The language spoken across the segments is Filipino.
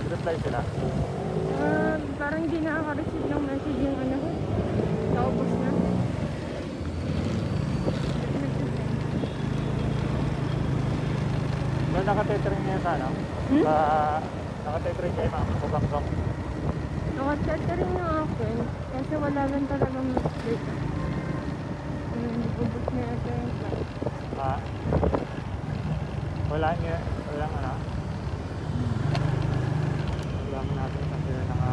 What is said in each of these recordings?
Nag-reply sila? Parang hindi nakaka-receive ng message yung ano ko. Naubos na. Doon nakatetering niya sa ano? Nakatetering kayo mga Buganggang. Naka-chattering na akin. Kasi wala lang talagang message. Ubos na ito yung flight. Walang ano? Wala mo natin kasi naka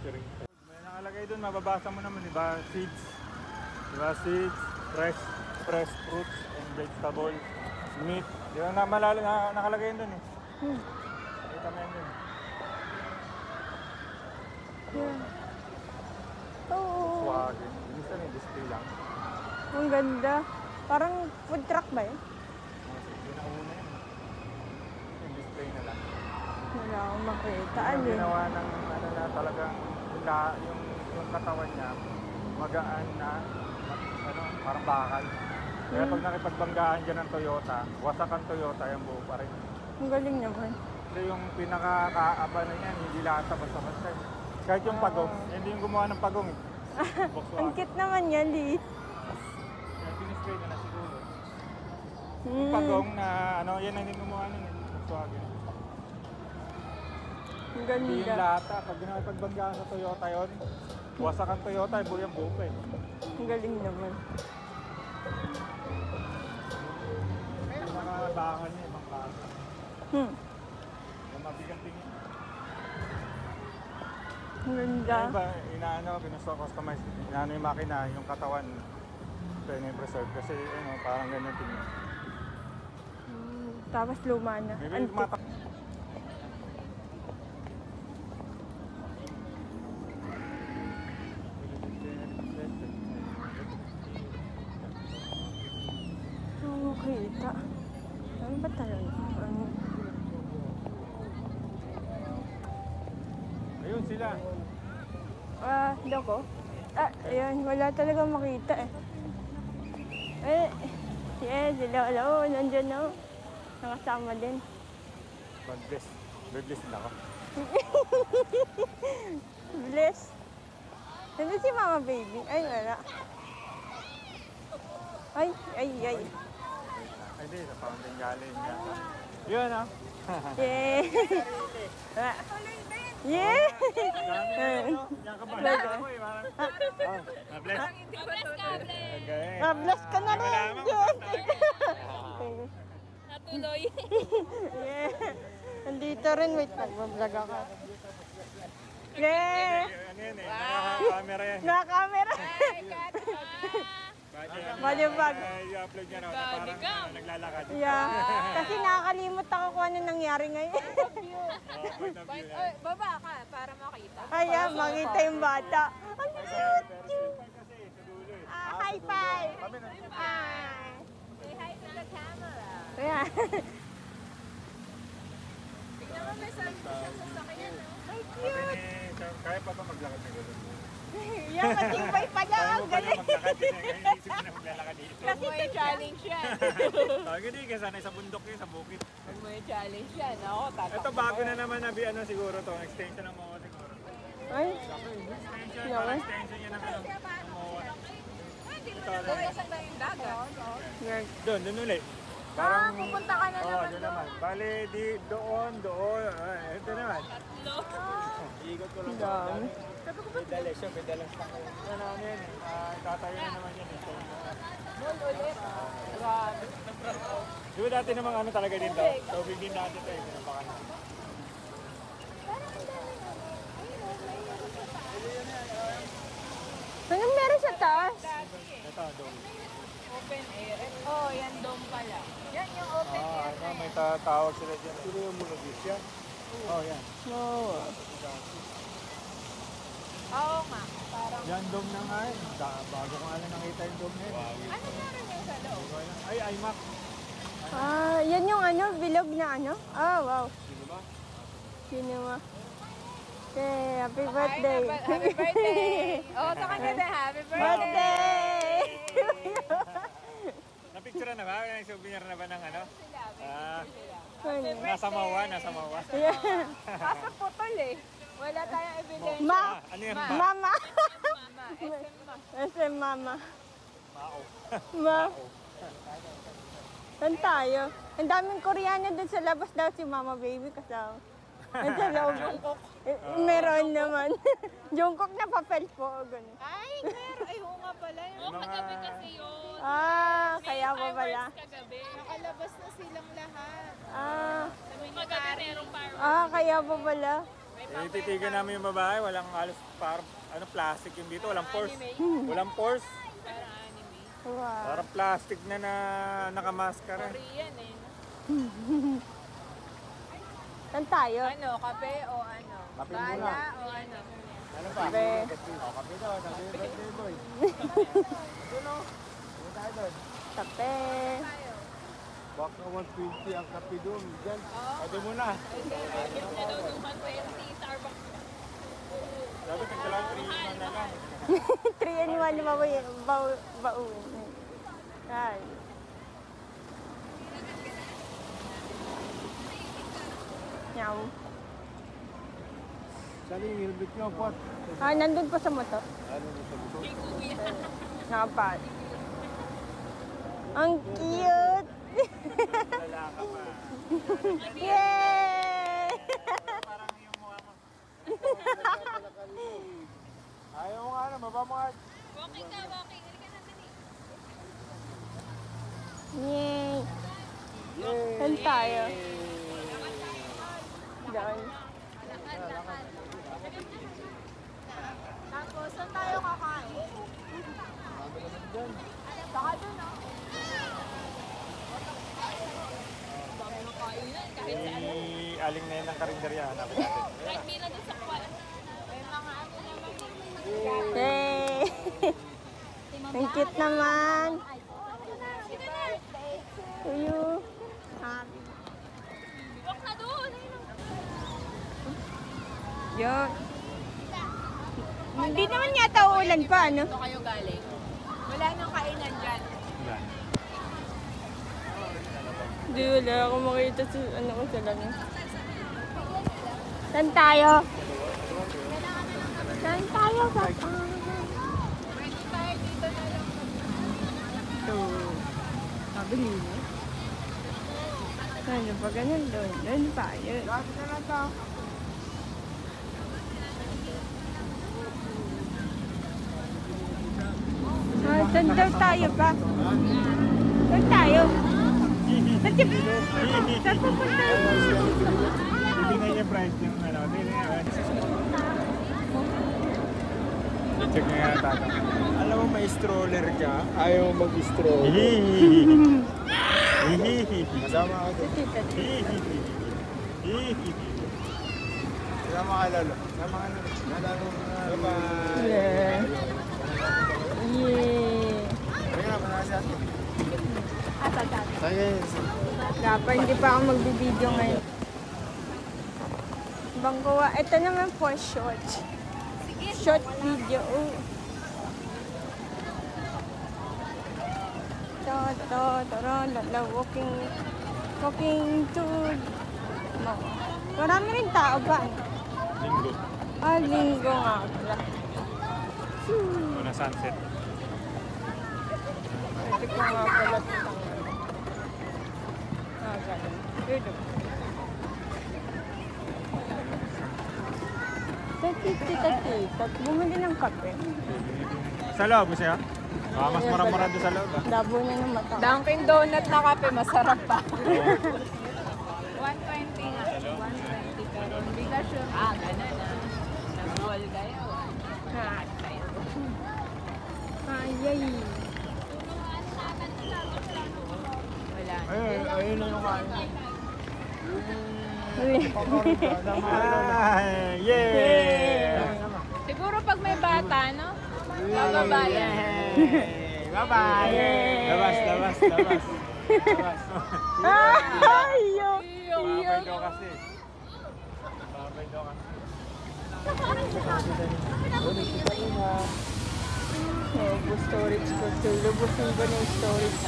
featuring. May nakalagay doon, mababasa mo naman, diba? Seeds. Diba? Seeds, fresh fruits and vegetables, meat. Diba nakalagay doon eh. Kita mo yan doon. Yeah. Oo. Swagin. Minsan yung display lang. Ang ganda. Parang food truck ba yun? Yung nauna yun. Yung display na lang. Wala akong makita. Yung Alin? ginawa ng ano na talagang yung katawan niya magaan na ano, parang bakal. Kaya pag nakipagbanggaan dyan ng Toyota, wasak ang Toyota, yung buo pa rin. Ang galing naman. Kasi yung pinaka-kaaba na yan, hindi lahat basta-basta. Kahit yung pagong, hindi yung gumawa ng pagong eh. Ang cute naman yan, Lee. Kaya dinisplay na siguro. Yung pagong na ano, yan ang gumawa nun eh. Volkswagen. Ang Hindi yung ganda. lata. Pag nakipagbanggaan sa Toyota yon, wasak ang Toyota, yung buo pa eh. Ang galing naman. Pinaka-bakal niya, ibang kaso. Yung mabigat din yun. Ang ganda. Yung iba, customize, inaano yung makina, yung katawan, preserve kasi ano, parang ganyan tingin. Tapos luma na. Maybe mata. Oo, kita. Ano ba talaga? Ano? Ayun sila. Doko? Ayan. Wala talaga makita eh. Sila. Hello, nandyan na. Nakasama din. Bless. Bless na ako. Bless. Nandun si Mama Baby. Ay, wala. Ay. Ay, di, sa fountain galing niya. Yun ah. Yeah. Yeah. Yan ka ba? Ako eh, parang. Bless. Bless ka na rin. Natuloy. Yeah. Nandito rin. Wait, nag-vlog ako. Yeah. Ano yan eh, naka-camera yan. Naka-camera. Malibag. I-upload niya na parang naglalakad. Yeah. Kasi nakakalimot ako kung ano nangyari ngayon. Point of view yan. Baba ka para makita. Kaya makita yung bata. Ang cute. Kasi sa dulo eh. High five. Hi. Say hi to the camera. Kaya. Tingnan mo may sasakyan. Ay, Sabi cute. ni, kaya pa ba maglakad na gano'n? Yan, matibay pa lang. Kaya mo Ang pala galing. maglakad din eh. Kaya isip na maglalakad dito. Kasi may challenge yan. Sabi hindi, kasi sanay sa bundok yun, sa bukit. Pag may challenge yan, ako tatakbo. Ito bago na naman na ano siguro to, extension ng MOA siguro. Ay, Extension, Naman? parang extension yan ng ano, ng MOA. Nasaan na yung dagat? yan. Doon ulit. Pupunta ka na naman doon naman. Bale, doon. Ito naman. Ikot ko lang. Dami. Pedal siya, pedal lang sa kanya. Ano yan eh, tatayo na naman yan eh. Doon ulit. Grabe. Di ba dati namang ano talaga dito? Tubig din dati ito eh, pinapakan. Anong meron sa taas? Ito, doon. Open air. Oh, yan dome pala. Yan yung open air. Ano, may tawag sila dyan. Sino yung mulagis yan? Oh, yan. Oo. Oo nga. Parang, Yan dome na nga eh. Bago ko nga lang nakita yung dome na yun. ano meron yung sa loob? Ay, IMAX. Yan yung ano, bilog na ano? Wow. Sino ba? Sino mo? Okay, happy birthday. Happy birthday! Oh, sa kanya din, happy birthday! Napicture na ba? May souvenir na ba ng ano? Sila, Ano? Nasa Mawa. Yeah. kaso putol eh. Wala tayong ebidensya. Ano yan? Mama. Mama, SM ma. SM Mama. Mao. Ma. Saan tayo? Ang daming Koreano dun sa labas daw si Mama Baby kasama. Sa loob. Meron naman. Jungkook na papel po. Ganun. Ay, meron. Ay, oo nga pala. Oo, kagabi kasi yun. Kaya pa pala. Kagabi. Nakalabas na silang lahat. Ah, Kagabi merong fireworks. kaya pa pala. May Titigan namin yung babae, walang halos parang ano, plastic yung dito, walang force. Walang force. Parang anime. Wow. Parang plastic na nakamaskara. Korean eh. Saan tayo? Ano, kape o ano? Kape Gala muna. o ano? Ano pa? Kape. Kape daw, sabi yung birthday boy. Doon o. Doon tayo doon. Kape. Baka 120 ang kape doon. Diyan. Kape muna. Gift na daw 220, Starbucks. Sabi, tagdalang 3 na lang. 3 and 1 baon. Ay. Yaw. Sabi, yung helmet nyo, pot. Nandun pa sa motor. Ano mo sa buto? Nakapat. Ang cute! Lalaka pa. Yay! Parang yung mukha mo. Ayaw mo nga na, baba mo nga. Walking ka, walking. Halika na, dali. Yay! Yay! Saan tayo? Doon. Tapos, saan tayo kakain? Baka doon, no? Dami ng kainan, kahit sa ano. Aling na yun ang karinderya. Hanapin natin. Kahit di na doon sa kwan. May mga ano naman. Yay! Ang cute naman. Tuyo. Walk na doon. Yun. Hindi naman yata uulan pa, ano? Ito kayo galing. Wala nang kainan dyan. Yan. Hindi, wala akong makita sa ano ko sa langit. Saan tayo? Saan tayo, Papa? Pwede tayo dito na lang. Ito. Nabili mo? Ano pa ganun doon? Doon pa, yun. Lapit na lang daw. Saan daw tayo pa? Saan tayo? Saan pupunta? Titingnan niya price yung ano. Titingnan niya. I-check niya nga tayo. Alam mo may stroller ka, ayaw mo mag-stroller. Hihihihi. Kasama ka doon. Hihihihi. Kasama ka lalo. Kasama ka lalo. Nalaro na. Bye-bye. Yeah. Yeah. Kaya na, panasa si Ate. Sige. Dapat hindi pa ako magbibideo ngayon. Bangkuwa. Ito naman po, short. Short video. Walking to... No. Marami rin tao ba? Linggo. Linggo nga pala. Una sunset. Ito ko nga pala. Ganun. Dito. Tati. Bumili ng kape. Sa loob siya? Mas mura-mura doon sa loob. Labo na ng mata. Dunkin Donut na kape, masarap pa. 120 nga. 120 pero hindi ka sure. Ganun na. Nag-wall kayo. Ayay. Wala. Ayun na yung kain. Ay, yeah! Siguro pag may bata, no? Bababayan. Bye-bye! Labas. Labas. Ayo. Babay daw kasi. Babay daw kasi. Lubos storage ko. Lubusin ko na yung storage.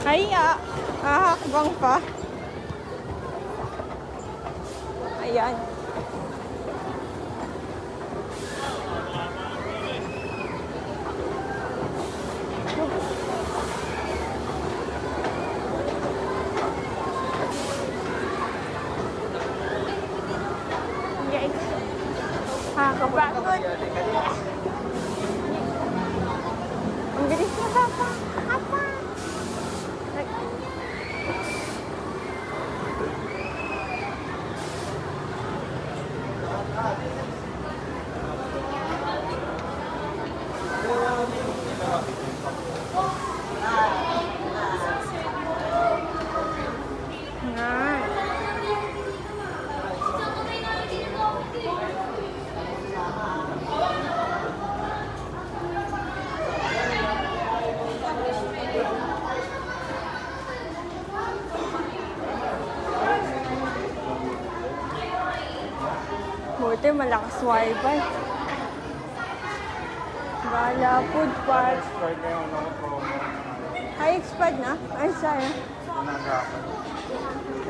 Ay, hakbang pa. Ayan. Guys, kapagod. Buti malakas wifi. Gala Food Park. Start na yung promo. Ay, expired na? Ay, sorry. Nagapan.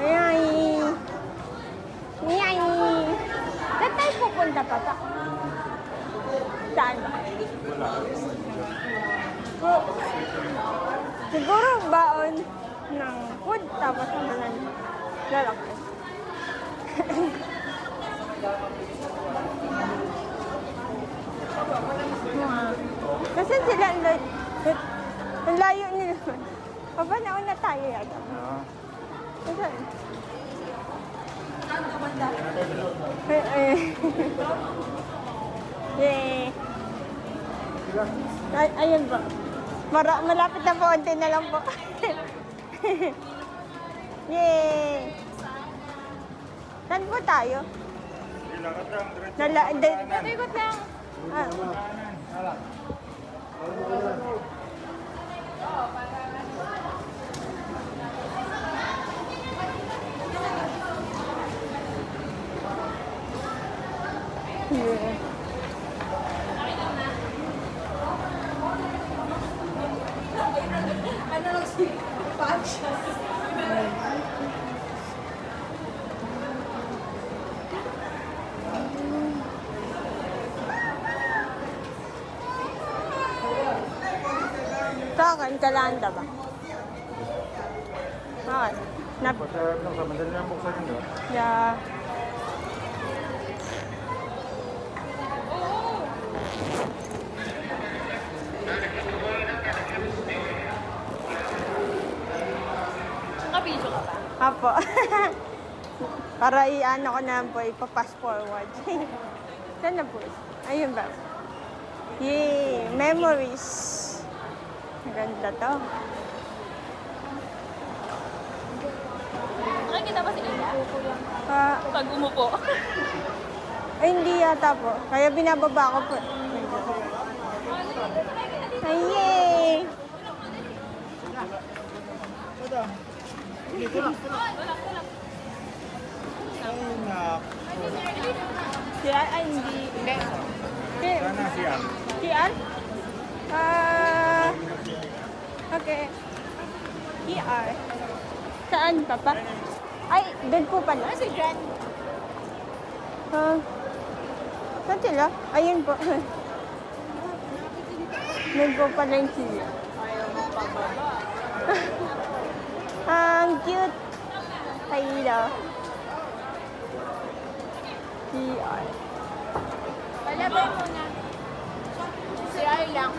Ayan. Ayan. Saan tayo pupunta pa pa? Saan ba? Wala. Siguro baon ng food tapos naman lalaki. Kasi sila ang layo nila. Aba, nauna tayo yata. Saan? Yay! Ay, ayun ba? Malapit na po, onti na lang po. Yay! Saan po tayo? Ilakad lang. Diretso. Ikot lang. Ah. Yeah. Ano lang si Pacha? Sa akin, kalanda ba? Okay. Pasarap lang sa madali lang buksan yun, no? Yeah. Nakabidyo ka ba? Apo. Para i-ano ko na po, ipa-pass forward. Saan na po? Ayun ba? Yay! Memories. Maganda to. Nakikita ba si Ila? Ah, Pag umupo. ay, hindi yata po. Kaya binababa ko po. Ay, yay! Si An? Ay, hindi. Sana siya. Si An? Okay. ER. Saan, Papa? Ay, doon po pala. Si Jan. Saan sila? Ayun po. Doon po pala yung sila. Ayaw mo pababa. Ang cute. Tayo. ER. Palabay mo na. Si Ay lang.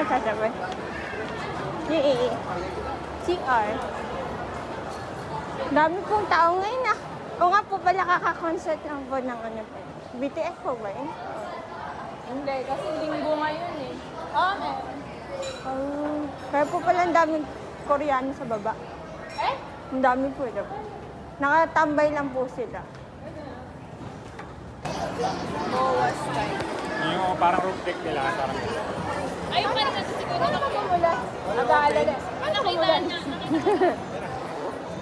Sasabay. Yee. CR. Dami pong tao ngayon ah. O nga po pala kaka-concert lang po ng ano po. BTS po ba yun? Hindi, kasi linggo ngayon eh. Oo, meron. Oh, kaya po pala ang daming Koreano sa baba. Eh? Ang dami po ito. Nakatambay lang po sila. Boa Sky. Yung parang roof deck nila. Parang Ayun pa rin kasi siguro nakamula. Nag-aalala. Ano kita na?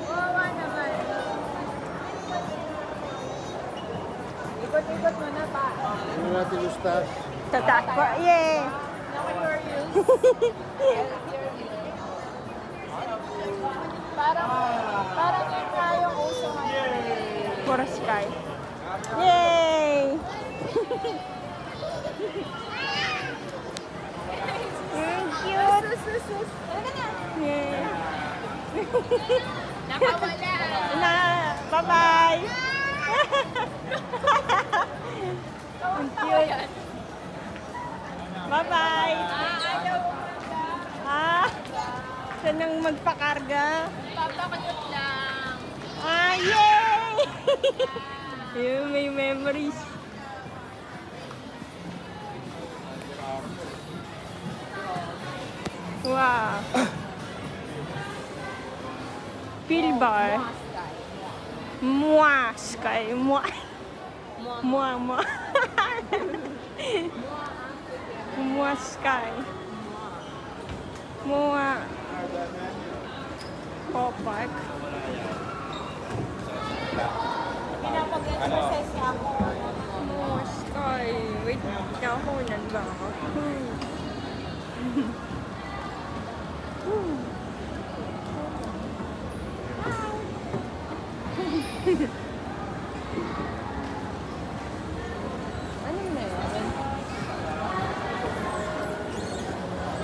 Wawa naman. Ikot-ikot mo na pa. Ano natin yung stash? Tatak po. Yay! Naka-curious. Parang yun nga yung uso ngayon. Puro sky. Yay! Ang cute! Yay! Nakawala. Na, bye-bye! Ang cute! Bye-bye! Ayaw mo Ah, siya nang magpakarga. papakot lang. Ah, yay! Yun, may memories. Wow. Pill bar. Mwah, sky. Mwah. Mwah, mwah. Mwah, sky. Mwah. Pop park. Pinapag-exercise ako. Oh, Sky. Wait, nakakunan ba ako? Anong meron?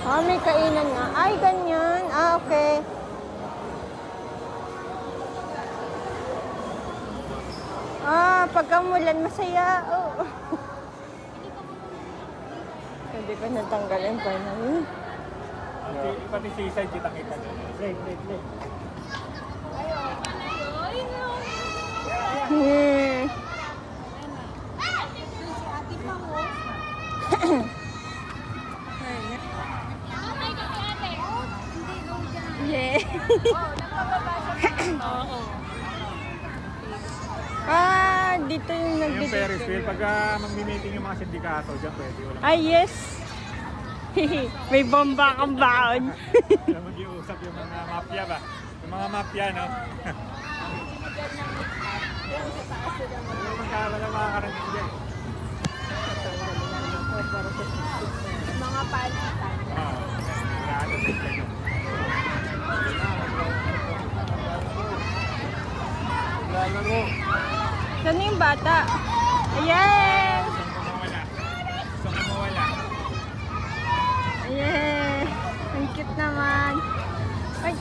Ah, may kainan nga. Ay, ganyan. Ah, okay. Ah, pagkamulan masaya. Oh. Hindi ko natanggalin pa na yun. Pati seaside kitang-kita. Hmm. Yeah. Ah, dito yung Yung Ferris wheel, nagdidikit. pag mag-meeting yung mga sindikato, dyan pwede. Walang Ah, yes. May bomba kang baon. walang mag-iusap yung mga mafia ba? Yung mga mafia, no? Yung magkakaroon ng mga karating dyan. Mga palitan. Grabe, kayo. Lalaro. Saan yung bata? Ayan! Gusto ko mawala. Ayan! Ang cute naman. Ay!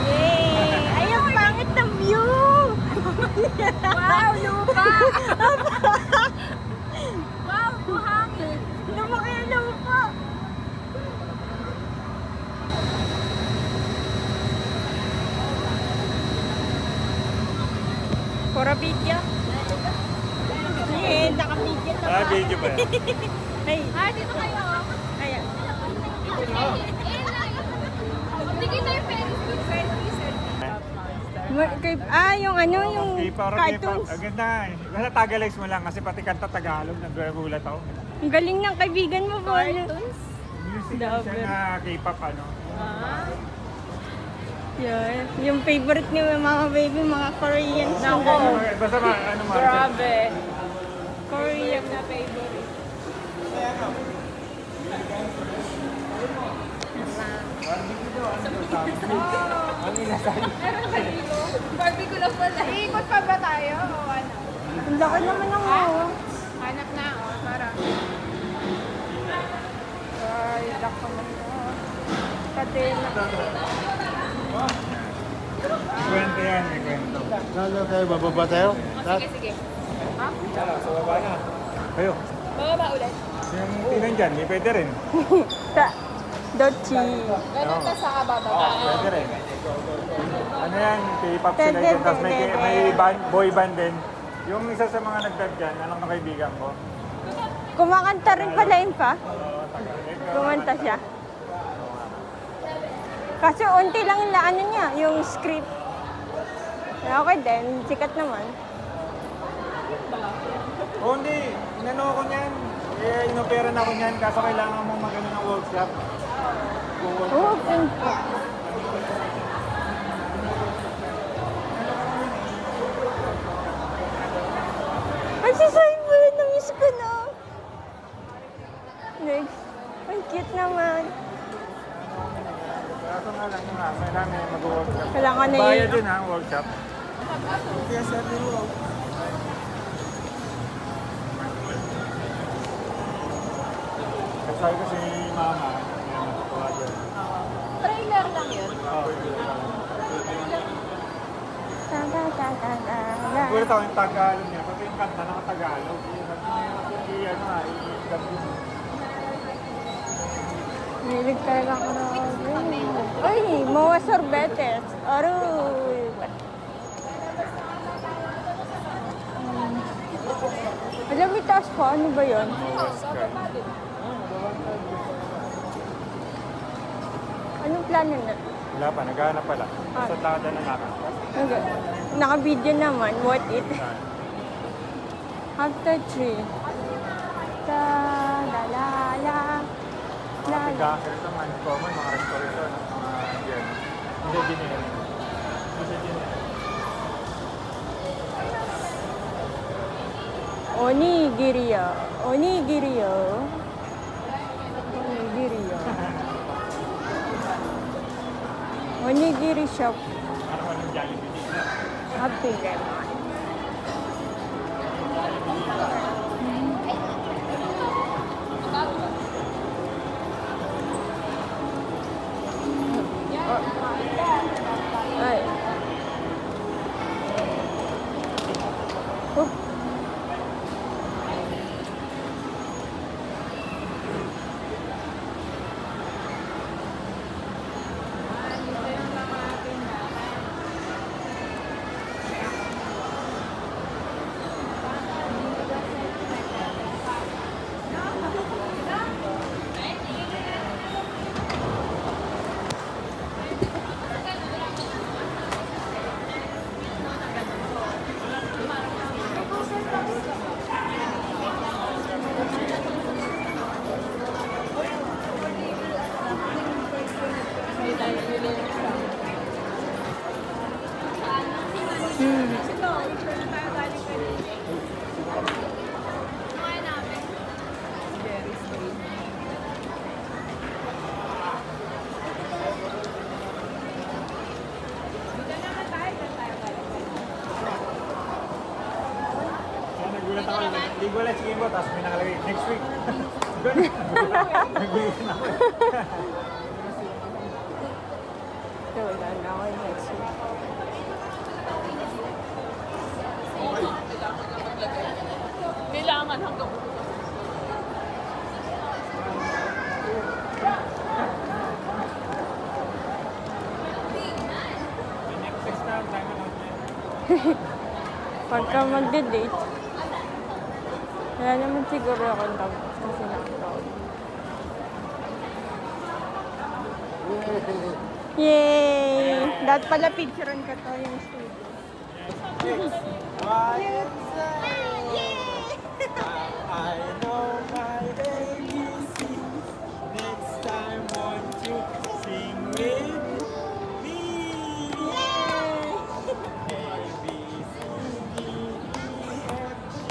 Yay! Ay, ang pangit ng view! Wow, lupa! Wow, buhangin! Lumaki ang lupa! Pura video. Yeah, naka-video na Ah, video ba yan? Ay, Dito kayo. ayan. Tingin na yung Ferris wheel. Yung ano, yung K-pop, cartoons. K-pop. Ang ganda nga eh. Basta Tagalegs mo lang kasi pati kanta Tagalog, nagulat ako. Ang galing ng kaibigan mo po. Cartoons? Music Love siya it. na K-pop ano. Yan. Yung favorite ni mga baby, mga Koreans. Nako. Basta ano Marcel. Grabe. Korean. Na favorite. Meron ba dito? Barbie ko lang pala. Iikot pa ba tayo o ano? Ang laki naman ng hawa. Hanap na ako. Para. Ay, laki naman. Kadena. Kwento yan, may kwento. Lalaro tayo, bababa tayo. Sige, sige. Ha? Sa baba na. Kayo. Bababa ulit. Yung tinan dyan, di pwede rin. Sa Dochi. Ganun ka sa kabababa. Pwede rin. Ano yan, K-pop sila Pwede, dyan. Tapos may, pwede. may band, boy band din. Yung isa sa mga nagdag dyan, alam ng kaibigan ko. Kumakanta rin pala yun pa. Kumanta siya. Kasi unti lang yung ano niya, yung script. Okay din, sikat naman. O hindi, inano ko niyan. Eh, inoperan ako niyan, kaso kailangan mo magano ng workshop. Oh, pinto. Ay, sasayin mo yun, namiss ko na. Next. Ang cute naman. Kaso nga lang nga, kailangan mag-workshop. Kailangan na Bayad yun. din ha, workshop. Kaya sabi mo, Kasi kasi mama, yan natutuwa dyan. Trailer lang yun. Ta-ta-ta-ta-ta. Ulit ako yung Tagalog niya, pati yung kanta naka-Tagalog. Hindi ano nga, i-dub yun. Nilig talaga ako na. Ay, mga sorbetes. Aroy. Alam mo, taas pa. Ano ba yun? Mga West Sky. Anong plano na? Wala pa, naghahanap pala. Sa tada na namin. Okay. Naka-video naman. What it? After 3. Ta la la la. Mga tigaker naman, common, mga restaurant, mga yan. Hindi dinero. Hindi dinero. Onigiriyo. Onigiriyo. Onigiriyo. Onigiri shop. Ano man yung Jollibee? Happy Lemon. Ay. Oop. Nagulat ako. Hindi ko alam sige mo, tapos may nakalagay next week. Nagulat na ako. Ito, wala na ako next week. Kailangan hanggang Next time, time na Pagka magde-date, wala naman siguro ako tapos kasi nakatawag. Yay! Dapat pala picturean ka to yung studio. I know my ABC. Next time, won't you sing with me? A, B, C, D, E, F, G,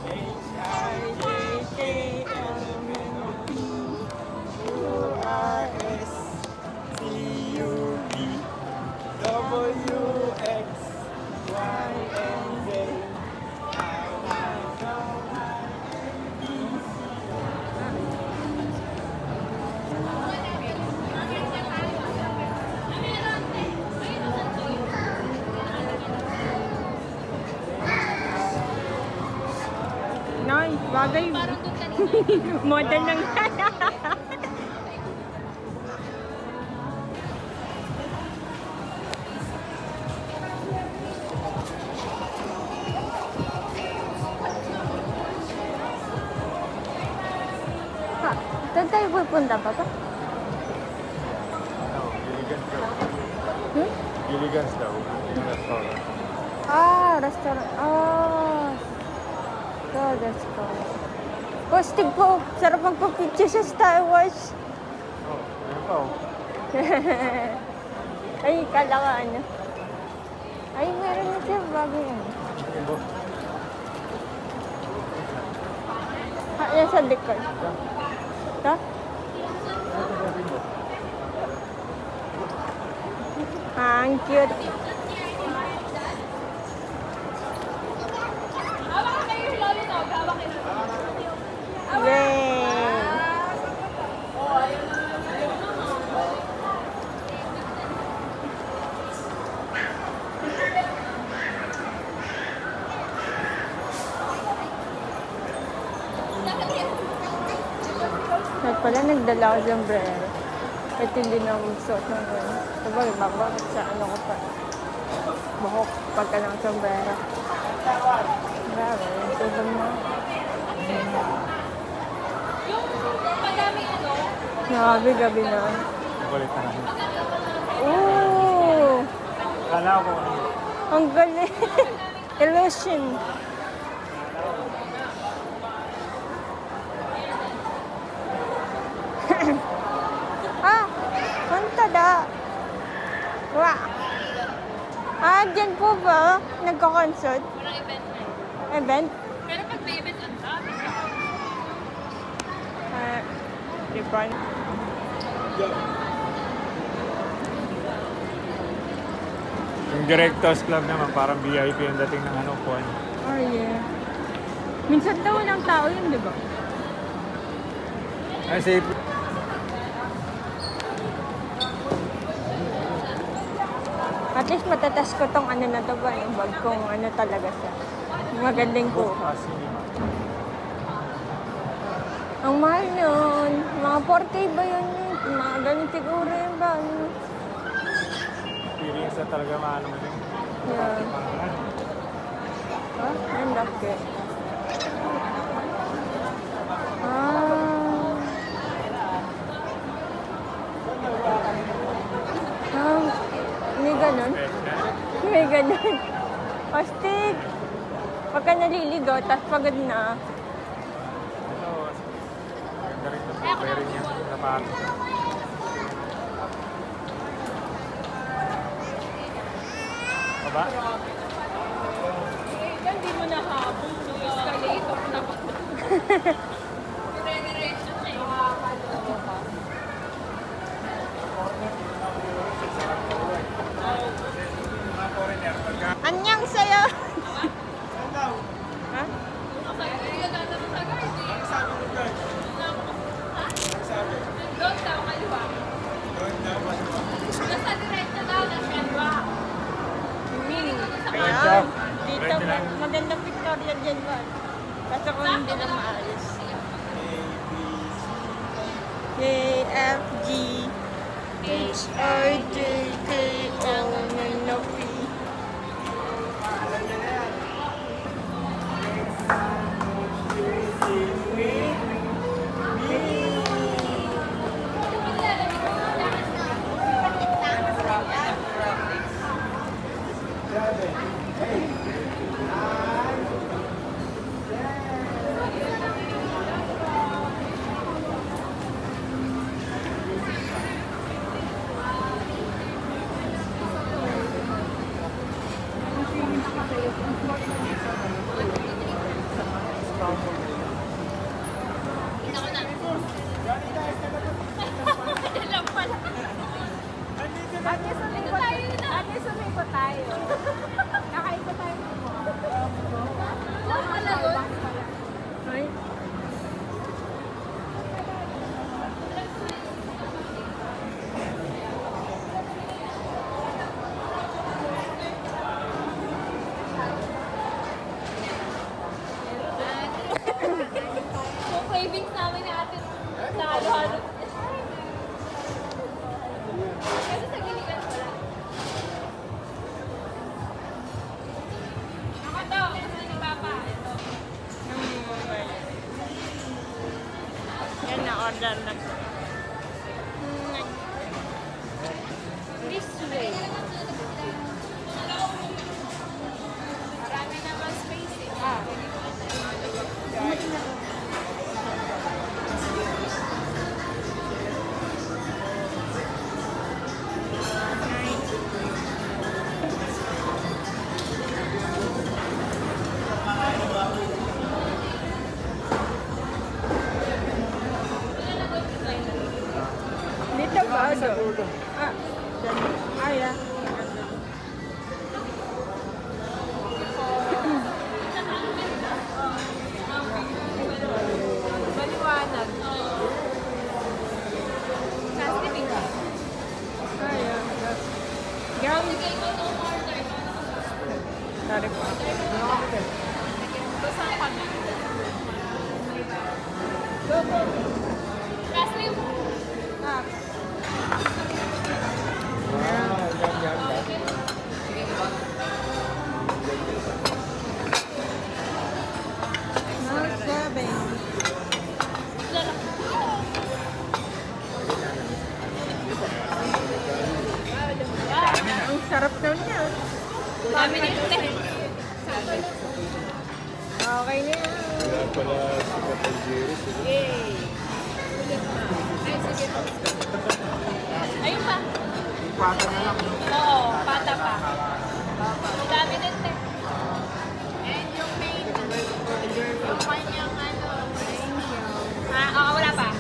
H, I, J, K, L, M, N, O, P, Q, R, S, T, U, V, W, X, Y, and Z. Nice, bagay. Model ng Ha, saan tayo pupunta pa ba? Gilligan's daw. Hmm? Gilligan's daw. Yung restaurant. Ah, restaurant. Ah. So, let's go. Postig po. Sarap magpa-picture sa Star Wars. Oh, ayun pa oh. Ay, kala ka ano. Ay, meron na siya bago yan. Ayun ba? Ha, yan sa likod. Ito? Ah, ang cute. Yay! At pala nagdala ako ng sombrero. At hindi na ako magsuot ng gano'n. Sabagay, bakit sa ano ko pa. Buhok pagka ng sombrero. Grabe, yung tubang mo. Yung madaming ano, Grabe, gabi na. Chocolate na kami. Ooh! Kala ko ano. Ang galing! Illusion! Ah! Puntada! Wow! Ah, dyan po ba? Nagko-concert? Walang event na eh. Event? Pero pag may event, ang dami. Ah, di ba? Yung Directors Club naman, parang VIP yung dating ng ano, Juan. Oh, yeah. Minsan daw walang tao yun, di ba? Kasi, At least matatas ko tong ano na to ba, yung bag kung ano talaga siya. Magandang kuha. Ang mahal yun. Mga 4K ba yun? Mga ganun siguro yun ba? experience na talaga maano mo din. Yeah. Ah, ang laki. May ganun. May ganun. Astig. Pagka naliligaw, tapos pagod na. Ito, ganda rin yung pera niya. Napakot. Baba? Hindi mo nahabol. Escalator na pa. Dire-diretso siya eh. Anyang sa'yo! Ha? Doon daw, kaliwa. Nasa diretso daw, nasa kaliwa. Ayan. Dito, magandang Victoria dyan ba? Kaso kung hindi na maayos. A, F, G, H, I, J, K, L, M, N, O, P. Sumikot tayo. Nakaikot tayo. Ay. Kung cravings namin ni ate sa halo-halo. Kasi sa giliran wala. Ako to, kasi ni Papa. Ito. Yan na, order na. This way. Marami naman space eh. Dito ba? Ah, dyan. Ah, yeah. Maliwanag. Plastic eh. Ah, yeah. Yan. Sige, ikaw no order. Sorry po. Basta kami. Plastic. Ah. pala si Kapal Jerry. Yay! Ulit na. Ay, sige po. Ayun pa. Pata na lang. Oo, pata pa. Ang dami din, te. And yung main, yung kanyang ano, oo, wala pa.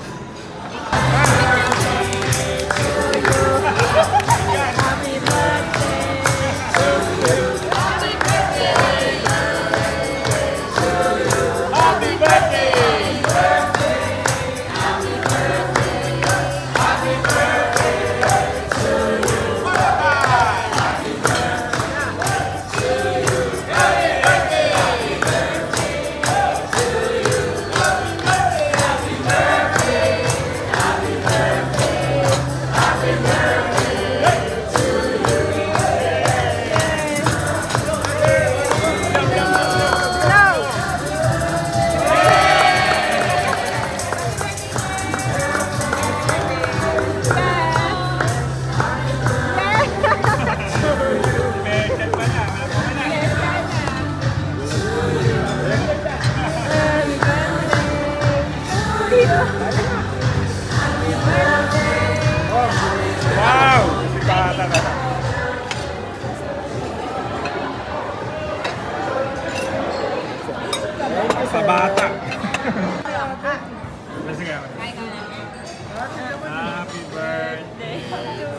Wow! Si Pata na lang. Sa bata. Sige ako. Happy birthday to you.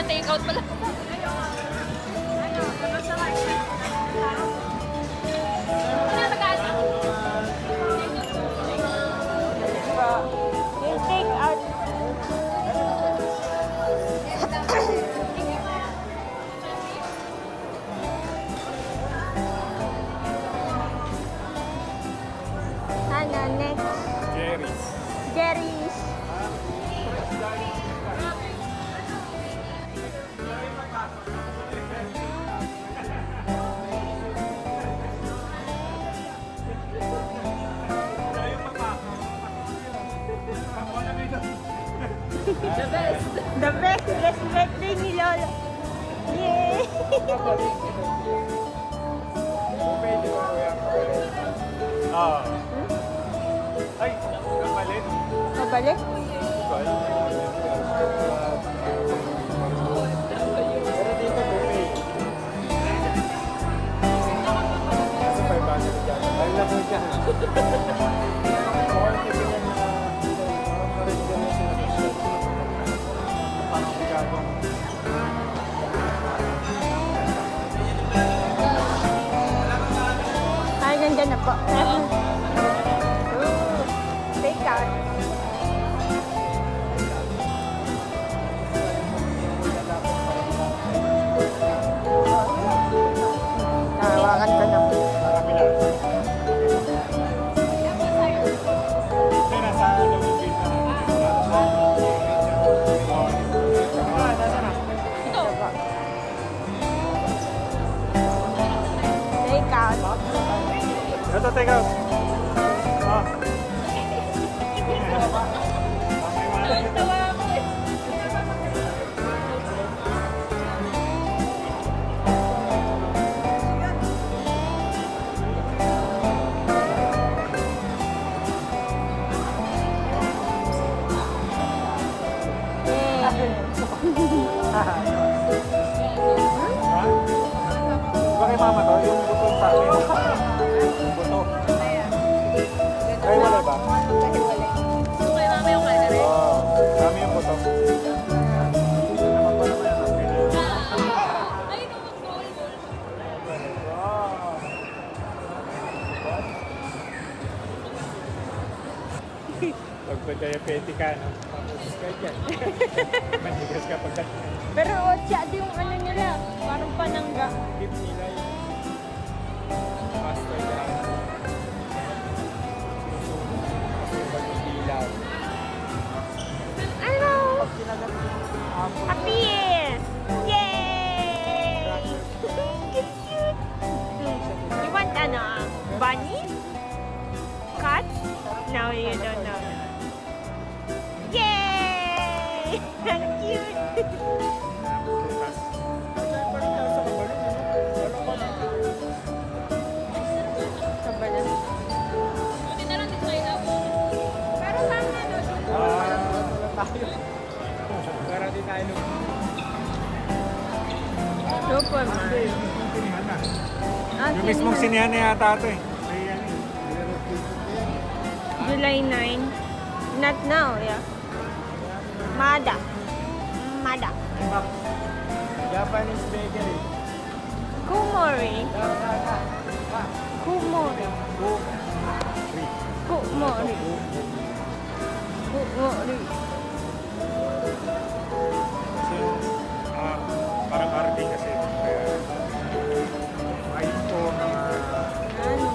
Take out pala. Yung take out. Ano, next? Jerry's. Jerry's. The best. The best. Best birthday ni Lolo. Yay! Ah. Ay, kapalit. Kabalik? Pero dito buffet. Kasi 500 dyan. Ay, labo dyan. Parang bigado. Take out. Tawakan ka na. Kapila. Ito nasa loob ng pizza na. Nasa na? Take out. Ito, take out. Ah. Tawa ako eh. Ha? Bakit mama to? Yung buto sa akin. Yung buto. Ay, wala ba? Okay, mami, okay na rin. Oo. Dami yung buto. Naman pa naman yan. Ay, ito mag-goal. Pagpa-diabetic ka, no? Pamusis ka dyan. Manigas ka pagkat. Pero otsa yung ano nila, parang panangga. Keep nila yung master yan. Susunod yung ilaw. Ano? Pag kinagat yung apple, Happy! Yay! Cute! You want ano? Bunny? Cat? No, you don't know. Yay! Ang cute! prutas. Pa rin daw sa kabalin, ano? Wala pa na. Sabala. Buti na lang dito kayo na. Pero mami, ano? Tayo. Para din tayo nung Superman. yung sinihan na. Ah, Yung mismong sinihan na yata ito eh. May ano eh. July 9. Not now, yeah. Mada. Mada. Japanese bakery. Kumori. Kumori. Kumori. Kumori. Kasi parang arte kasi. Kaya may store na Ano?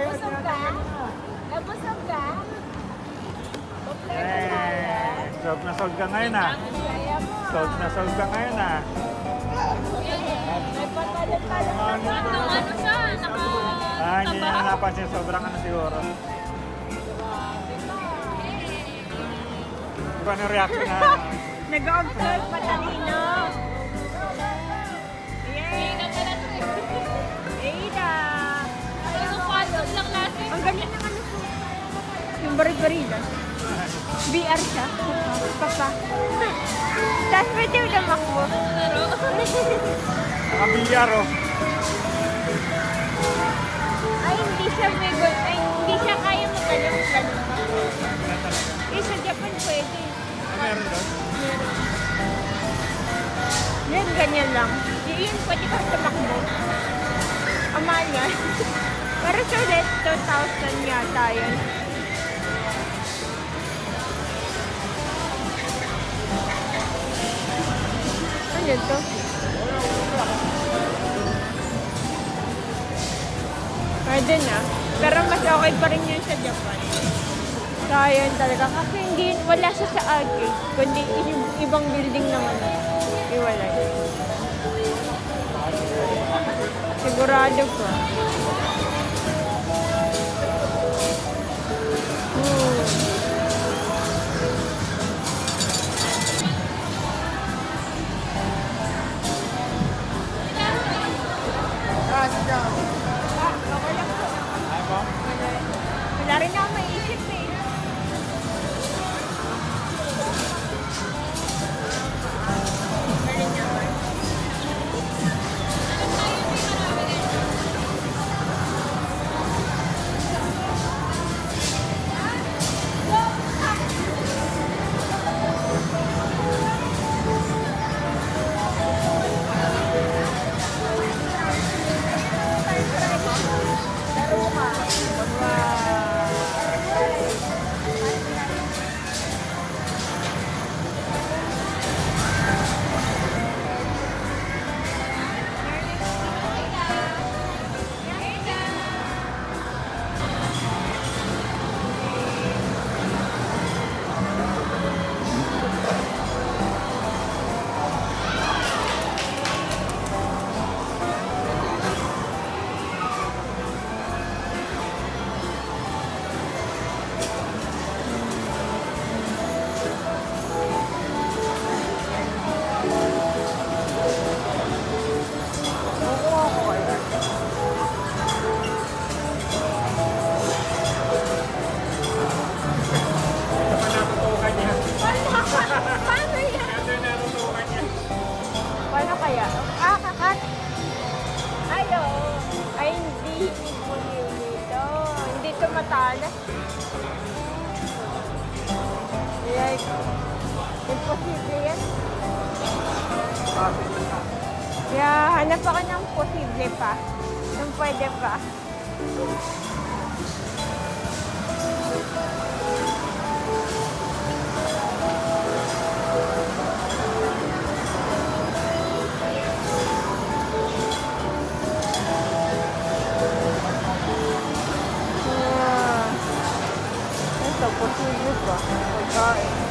Busog ka? Nabusog ka? Sold na sold ka ngayon ah. Kaya mo. Sold na sold ka ngayon ah. May patalon-talon na siya. Ano siya? Hindi niya na napansin. Sobrang ano siguro. Iba na reaction na. Nag-observe pa talino. Hindi na pala ito eh. Ada. Ano followed lang natin. Ang ganyan ng ano po. Yung bari-barila. BR siya. Papa. Tapos pwede mo lang ako. Laro. Naka-BR oh. Ay, hindi siya bigot. Ay, hindi siya kaya magalang. Eh, sa Japan pwede. Meron doon? Yan, ganyan lang. Yun, pwede ka tumakbo. Amal yan. Pero sulit, 2,000 yata yun. Ano yun to? Pwede na. Pero mas okay pa rin yun sa Japan. Kaya talaga. Kasi hindi, wala siya sa arcade. Kundi ibang building naman. Iwalay. Sigurado ko. Wala rin ako maisip eh. Galing naman. like, imposible yan. Kaya hanap ako ng posible pa. Nung pwede pa. Ito, posible pa. Pagkain.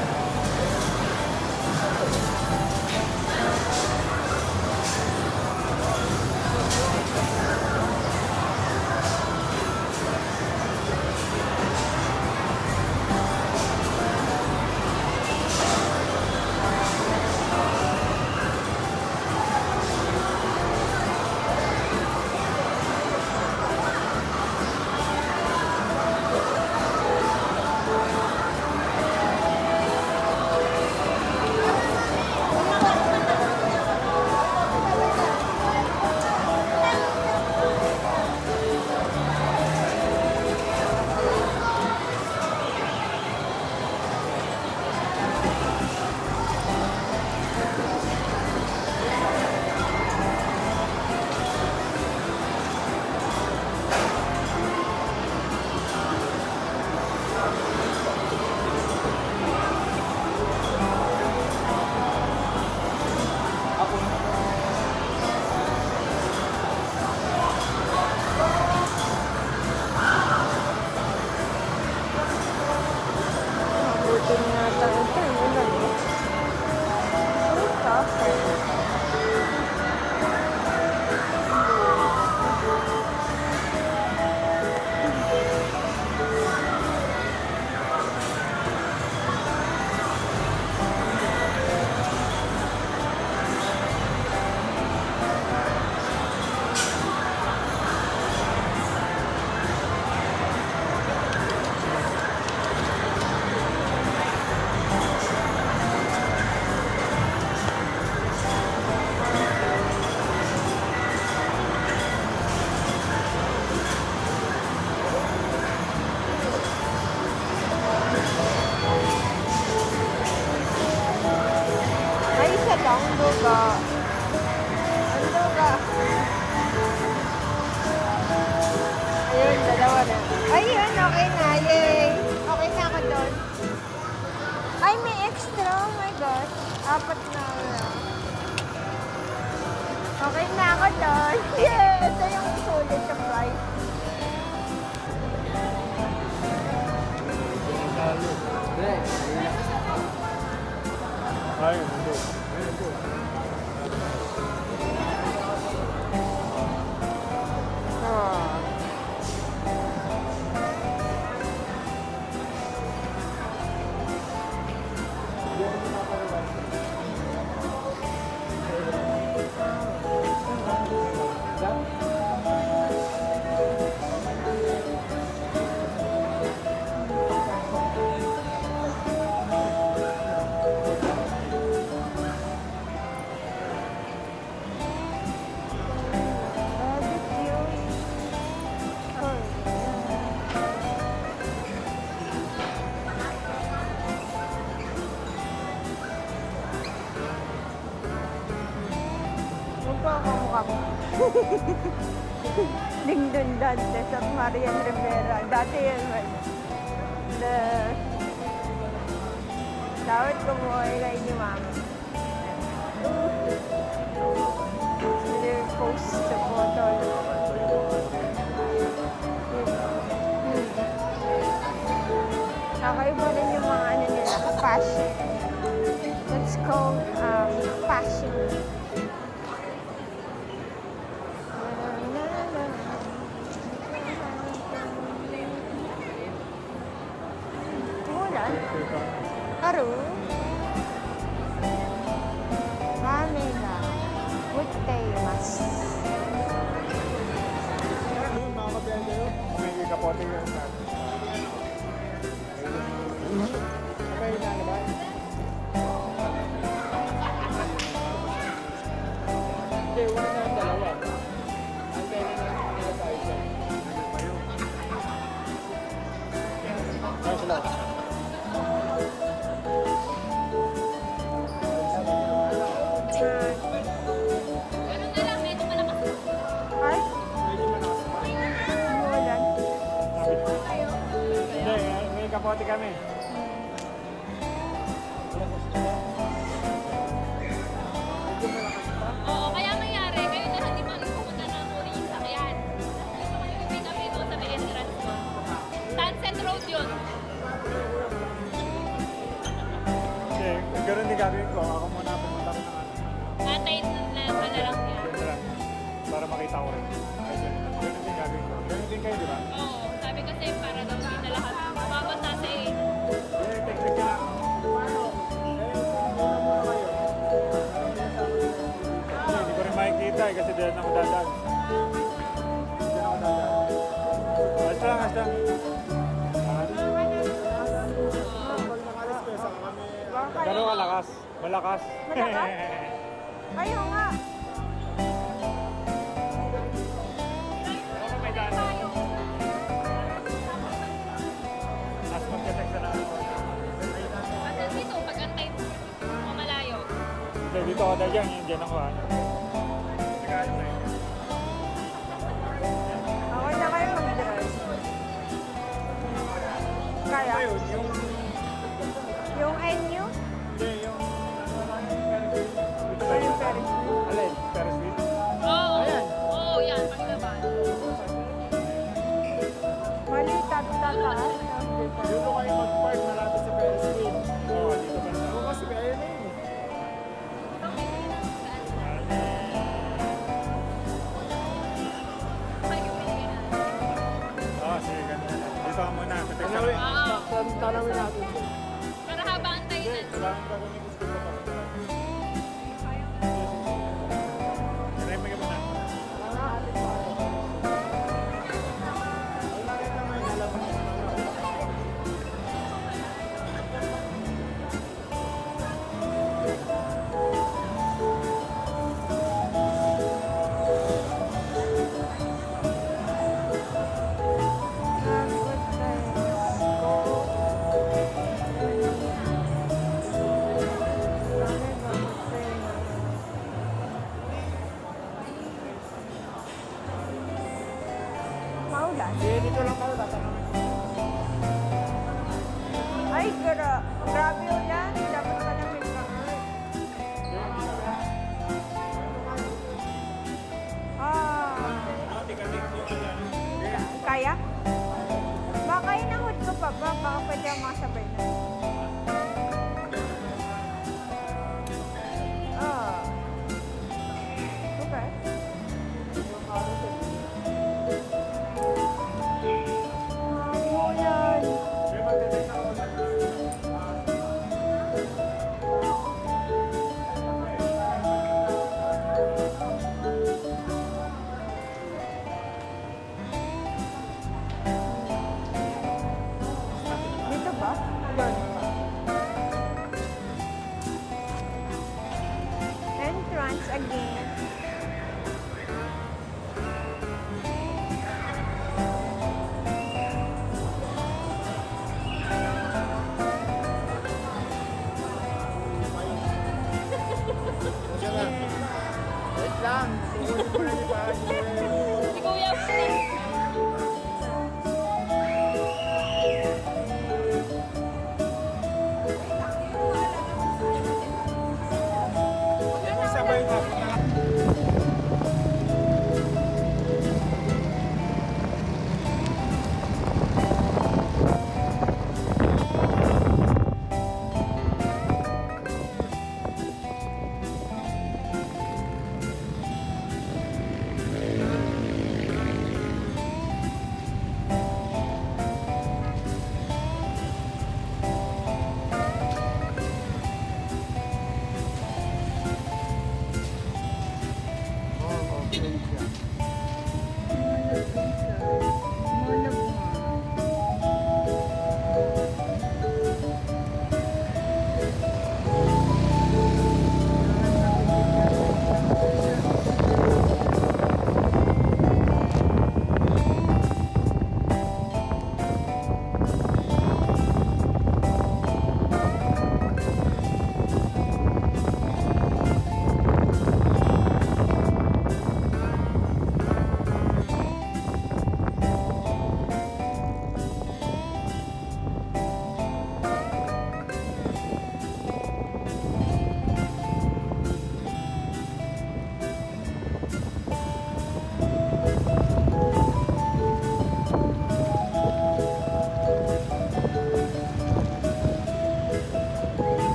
Ayun, dalawa na. Ayun, okay na. Yay! Okay na ako doon. Ay, may extra. Oh my gosh. 4 na. Okay na ako doon. Yeah! Ito yung sulit sa price. Ay, ito. Dingdon Dantes at Marian Rivera. Dati yan man. Dapat kumuha kayo ni Mama. Post sa photo. Kakaiba rin yung mga ano nila, fashion. That's called fashion. Haru. Ramena. Guteimasu. Mga kapiyan kayo, may kapote yan natin. Okay na, diba? Hindi, una na ang dalawa. Ang kaya na nila tayo siya. Ano sila? kami. Oo, kaya nangyari, kayo na hindi pa pupunta ng huling sakyan. Gusto ko yung pick up ito sa may entrance ko. Sunset Road yun. Kasi ganoon din gagawin ko. Ako muna pumunta ko ng ano. Antayin na lang niya. Ganun lang. Para makita ko rin. Ganoon din gagawin ko. Ganoon din kayo, di ba? Oo, sabi kasi para daw hindi na lahat. Mababasa sa eh. Technique ka lang. Hindi ko rin makikita eh, kasi dahil ako dadaan. Diyan ako dadaan. Hasta lang, hasta lang. Gano'n kalakas? Malakas? Malakas? Ayaw nga. Ako may daan. Tapos magka-text na lang ako. At dito, pag antay mo malayo. Hindi, dito ako dyan. Diyan ako ha. Nag-aayos na yun. Okay na kayo mag-drive. Kaya? Ayun, yung... Yung NU? Hindi, yung... Dito tayo. Yung Ferris wheel? Alin? Ferris wheel? Oo. Ayan. Oo, yan. Paglabas. Mali, tataas. Dito kayo mag-park malapit sa Ferris wheel. Oo, dito pa na. Oo, kasi kaya na yun eh. Oo, sige, ganun. Dito ka muna. Text na Tanawin, lang. tanawin natin. Pero haba antayin Hindi, na. maraming gagawin ko dito pa. Try mo ka muna. Maulan. Sige, dito lang tayo tatanawin. Ay, grabe ulan. Dapat ka na mag-earth. Kaya? Baka inahod ko pa ba? Baka pwede ang masabay na. Okay. Ulan. Dito ba? Entrance again. Wait lang. Sukunin ko na ni Paa. Si Kuya,